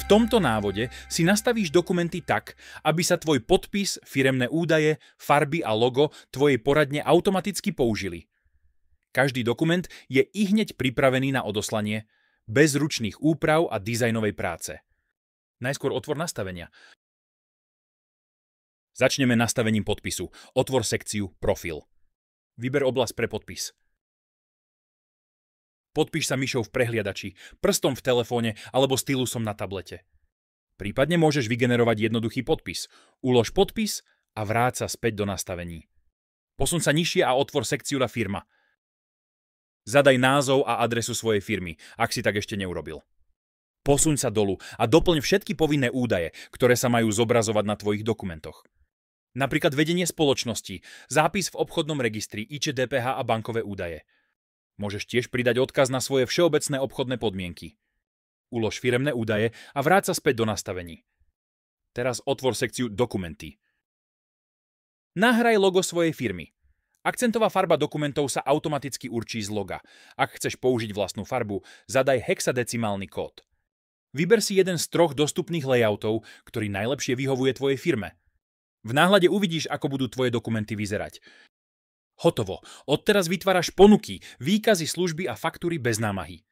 V tomto návode si nastavíš dokumenty tak, aby sa tvoj podpis, firemné údaje, farby a logo tvojej poradne automaticky použili. Každý dokument je ihneď pripravený na odoslanie, bez ručných úprav a dizajnovej práce. Najskôr otvor nastavenia. Začneme nastavením podpisu. Otvor sekciu Profil. Vyber oblasť pre podpis. Podpíš sa myšou v prehliadači, prstom v telefóne alebo stylusom na tablete. Prípadne môžeš vygenerovať jednoduchý podpis. Ulož podpis a vráť sa späť do nastavení. Posun sa nižšie a otvor sekciu na firma. Zadaj názov a adresu svojej firmy, ak si tak ešte neurobil. Posuň sa dolu a doplň všetky povinné údaje, ktoré sa majú zobrazovať na tvojich dokumentoch. Napríklad vedenie spoločnosti, zápis v obchodnom registri, IČ, DPH a bankové údaje. Môžeš tiež pridať odkaz na svoje všeobecné obchodné podmienky. Ulož firemné údaje a vráť sa späť do nastavení. Teraz otvor sekciu Dokumenty. Nahraj logo svojej firmy. Akcentová farba dokumentov sa automaticky určí z loga. Ak chceš použiť vlastnú farbu, zadaj hexadecimálny kód. Vyber si jeden z 3 dostupných layoutov, ktorý najlepšie vyhovuje tvojej firme. V náhľade uvidíš, ako budú tvoje dokumenty vyzerať. Hotovo. Odteraz vytváraš ponuky, výkazy, služby a faktúry bez námahy.